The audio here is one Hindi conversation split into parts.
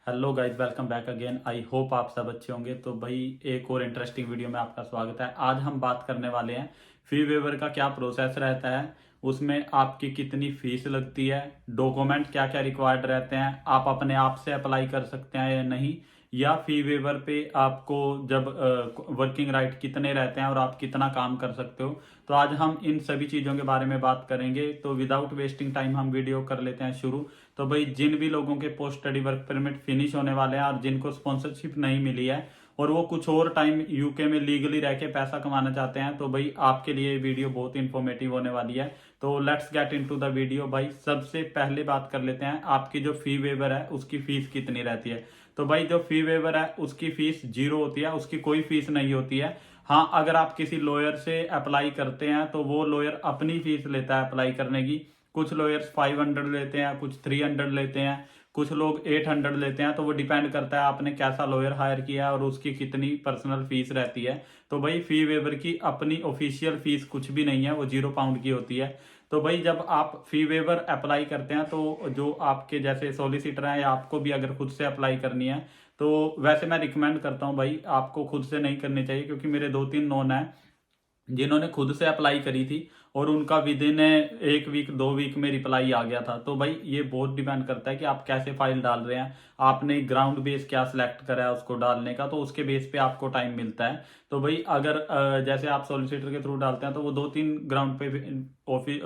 Hello guys, welcome back again. I hope आप सब अच्छे होंगे। तो भाई एक और इंटरेस्टिंग वीडियो में आपका स्वागत है। आज हम बात करने वाले हैं फी वेवर का क्या प्रोसेस रहता है, उसमें आपकी कितनी फीस लगती है, डॉक्यूमेंट क्या क्या रिक्वायर्ड रहते हैं, आप अपने आप से अप्लाई कर सकते हैं या नहीं, या फी वेवर पे आपको जब वर्किंग राइट कितने रहते हैं और आप कितना काम कर सकते हो। तो आज हम इन सभी चीज़ों के बारे में बात करेंगे। तो विदाउट वेस्टिंग टाइम हम वीडियो कर लेते हैं शुरू। तो भाई जिन भी लोगों के post study work permit finish होने वाले हैं और जिनको स्पॉन्सरशिप नहीं मिली है और वो कुछ और टाइम यूके में लीगली रह के पैसा कमाना चाहते हैं, तो भाई आपके लिए वीडियो बहुत इंफॉर्मेटिव होने वाली है। तो let's get into the video. भाई सबसे पहले बात कर लेते हैं, आपकी जो फी वेवर है उसकी फीस कितनी रहती है। तो भाई जो फी वेवर है उसकी फीस जीरो होती है, उसकी कोई फीस नहीं होती है। हाँ, अगर आप किसी लॉयर से अप्लाई करते हैं तो वो लॉयर अपनी फीस लेता है अप्लाई करने की। कुछ लॉयर्स 500 लेते हैं, कुछ 300 लेते हैं, कुछ लोग 800 लेते हैं। तो वो डिपेंड करता है आपने कैसा लॉयर हायर किया है और उसकी कितनी पर्सनल फीस रहती है। तो भाई फी वेवर की अपनी ऑफिशियल फीस कुछ भी नहीं है, वो 0 पाउंड की होती है। तो भाई जब आप फी वेवर अप्लाई करते हैं तो जो आपके जैसे सॉलिसिटर हैं या आपको भी अगर खुद से अप्लाई करनी है, तो वैसे मैं रिकमेंड करता हूँ भाई आपको खुद से नहीं करनी चाहिए, क्योंकि मेरे 2-3 नोन है जिन्होंने खुद से अप्लाई करी थी और उनका विद इन 1 वीक 2 वीक में रिप्लाई आ गया था। तो भाई ये बहुत डिपेंड करता है कि आप कैसे फाइल डाल रहे हैं, आपने ग्राउंड बेस क्या सिलेक्ट करा है उसको डालने का, तो उसके बेस पे आपको टाइम मिलता है। तो भाई अगर जैसे आप सॉलिसिटर के थ्रू डालते हैं तो वो 2-3 ग्राउंड पे ऑफिस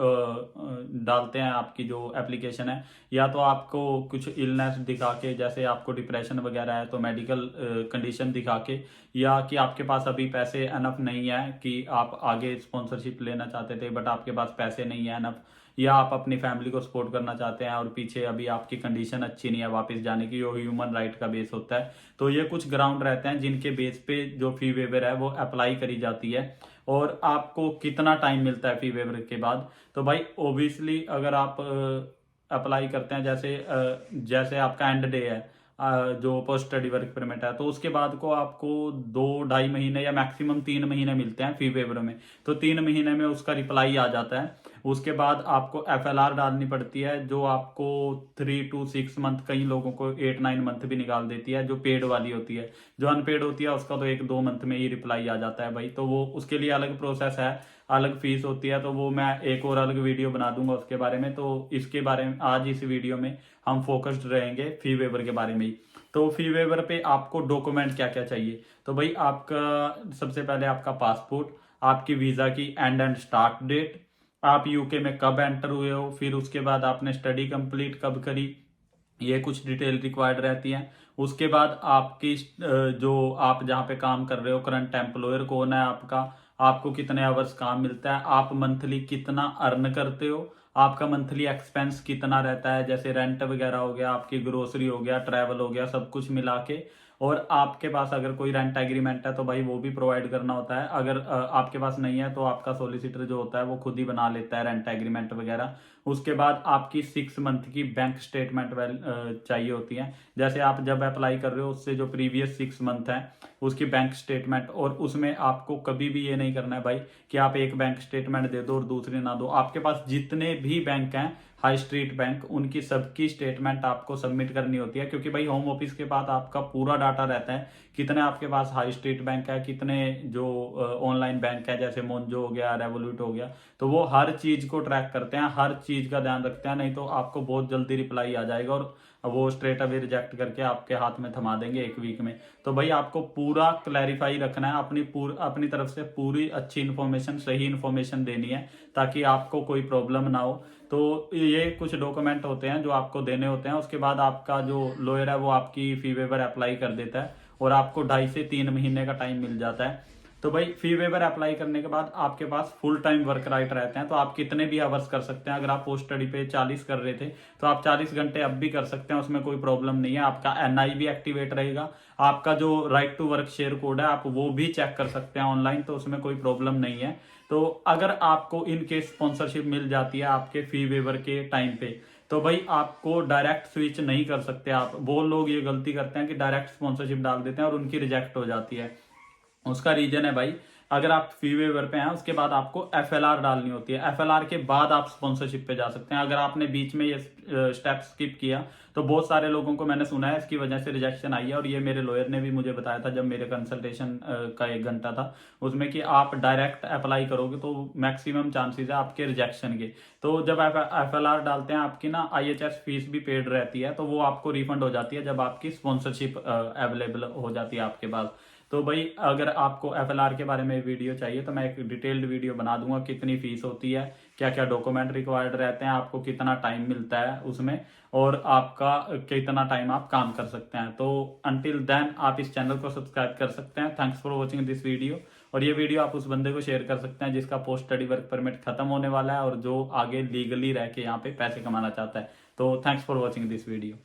डालते हैं आपकी जो एप्लीकेशन है। या तो आपको कुछ इलनेस दिखा के, जैसे आपको डिप्रेशन वगैरह है तो मेडिकल कंडीशन दिखा के, या कि आपके पास अभी पैसे अनफ नहीं है कि आप आगे स्पॉन्सरशिप लेना चाहते थे बट आपके पास पैसे नहीं है अनफ, या आप अपनी फैमिली को सपोर्ट करना चाहते हैं और पीछे अभी आपकी कंडीशन अच्छी नहीं है वापस जाने की, वो ह्यूमन राइट का बेस होता है। तो ये कुछ ग्राउंड रहते हैं जिनके बेस पे जो फी वेवर है वो अप्लाई करी जाती है। और आपको कितना टाइम मिलता है फी वेवर के बाद। तो भाई ओबियसली अगर आप अप्लाई करते हैं, जैसे आपका एंड डे है जो पोस्ट स्टडी वर्क परमिट है, तो उसके बाद को आपको 2-2.5 महीने या मैक्सिमम 3 महीने मिलते हैं फी वेवर में। तो 3 महीने में उसका रिप्लाई आ जाता है। उसके बाद आपको FLR डालनी पड़ती है, जो आपको 3 to 6 मंथ, कई लोगों को 8-9 मंथ भी निकाल देती है, जो पेड वाली होती है। जो अनपेड होती है उसका तो 1-2 मंथ में ही रिप्लाई आ जाता है भाई। तो वो उसके लिए अलग प्रोसेस है, अलग फीस होती है। तो वो मैं एक और अलग वीडियो बना दूंगा उसके बारे में। तो इसके बारे में आज इस वीडियो में हम फोकस्ड रहेंगे फी वेवर के बारे में ही। तो फी वेवर पे आपको डॉक्यूमेंट क्या क्या चाहिए। तो भाई आपका सबसे पहले आपका पासपोर्ट, आपकी वीजा की एंड स्टार्ट डेट, आप यूके में कब एंटर हुए हो, फिर उसके बाद आपने स्टडी कंप्लीट कब करी, ये कुछ डिटेल रिक्वायर्ड रहती है। उसके बाद आपकी जो आप जहाँ पे काम कर रहे हो, करंट एम्प्लॉयर कौन है आपका, आपको कितने आवर्स काम मिलता है, आप मंथली कितना अर्न करते हो, आपका मंथली एक्सपेंस कितना रहता है, जैसे रेंट वगैरह हो गया, आपकी ग्रोसरी हो गया, ट्रैवल हो गया, सब कुछ मिला के। और आपके पास अगर कोई रेंट एग्रीमेंट है तो भाई वो भी प्रोवाइड करना होता है। अगर आपके पास नहीं है तो आपका सोलिसिटर जो होता है वो खुद ही बना लेता है रेंट एग्रीमेंट वगैरह। उसके बाद आपकी 6 मंथ की बैंक स्टेटमेंट चाहिए होती है। जैसे आप जब अप्लाई कर रहे हो उससे जो प्रीवियस 6 मंथ है उसकी बैंक स्टेटमेंट। और उसमें आपको कभी भी ये नहीं करना है भाई कि आप एक बैंक स्टेटमेंट दे दो और दूसरी ना दो। आपके पास जितने भी बैंक हैं, हाई स्ट्रीट बैंक, उनकी सबकी स्टेटमेंट आपको सबमिट करनी होती है, क्योंकि भाई होम ऑफिस के पास आपका पूरा डाटा रहता है, कितने आपके पास हाई स्ट्रीट बैंक है, कितने जो ऑनलाइन बैंक है जैसे मोन्जो हो गया, रेवोल्यूट हो गया। तो वो हर चीज को ट्रैक करते हैं, हर चीज का ध्यान रखते हैं, नहीं तो आपको बहुत जल्दी रिप्लाई आ जाएगा और वो स्ट्रेट अवे रिजेक्ट करके आपके हाथ में थमा देंगे 1 वीक में। तो भाई आपको पूरा क्लैरिफाई रखना है, अपनी तरफ से पूरी अच्छी इन्फॉर्मेशन, सही इन्फॉर्मेशन देनी है ताकि आपको कोई प्रॉब्लम ना हो। तो ये कुछ डॉक्यूमेंट होते हैं जो आपको देने होते हैं। उसके बाद आपका जो लॉयर है वो आपकी फी वेवर अप्लाई कर देता है और आपको 2.5 से 3 महीने का टाइम मिल जाता है। तो भाई फी वेवर अप्लाई करने के बाद आपके पास फुल टाइम वर्क राइट रहते हैं, तो आप कितने भी आवर्स कर सकते हैं। अगर आप पोस्ट स्टडी पे 40 कर रहे थे तो आप 40 घंटे अब भी कर सकते हैं, उसमें कोई प्रॉब्लम नहीं है। आपका NI भी एक्टिवेट रहेगा, आपका जो right to work share code है आप वो भी चेक कर सकते हैं ऑनलाइन, तो उसमें कोई प्रॉब्लम नहीं है। तो अगर आपको इन केस स्पॉन्सरशिप मिल जाती है आपके फी वेवर के टाइम पे, तो भाई आपको डायरेक्ट स्विच नहीं कर सकते आप। वो लोग ये गलती करते हैं कि डायरेक्ट स्पॉन्सरशिप डाल देते हैं और उनकी रिजेक्ट हो जाती है। उसका रीजन है भाई, अगर आप फी वेवर पे हैं उसके बाद आपको FLR डालनी होती है। FLR के बाद आप स्पॉन्सरशिप पे जा सकते हैं। अगर आपने बीच में ये स्टेप स्किप किया तो बहुत सारे लोगों को मैंने सुना है इसकी वजह से रिजेक्शन आई है, और ये मेरे लॉयर ने भी मुझे बताया था जब मेरे कंसल्टेशन का 1 घंटा था उसमें, कि आप डायरेक्ट अप्लाई करोगे तो मैक्सिमम चांसेस है आपके रिजेक्शन के। तो जब आप FLR डालते हैं आपकी ना IHS फीस भी पेड रहती है, तो वो आपको रिफंड हो जाती है जब आपकी स्पॉन्सरशिप अवेलेबल हो जाती है आपके पास। तो भाई अगर आपको FLR के बारे में वीडियो चाहिए तो मैं एक डिटेल्ड वीडियो बना दूंगा, कितनी फीस होती है, क्या क्या डॉक्यूमेंट रिक्वायर्ड रहते हैं, आपको कितना टाइम मिलता है उसमें, और आपका कितना टाइम आप काम कर सकते हैं। तो अंटिल देन आप इस चैनल को सब्सक्राइब कर सकते हैं। Thanks for watching this video. और ये वीडियो आप उस बंदे को शेयर कर सकते हैं जिसका पोस्ट स्टडी वर्क परमिट खत्म होने वाला है और जो आगे लीगली रह के यहाँ पे पैसे कमाना चाहता है। तो thanks for watching this video.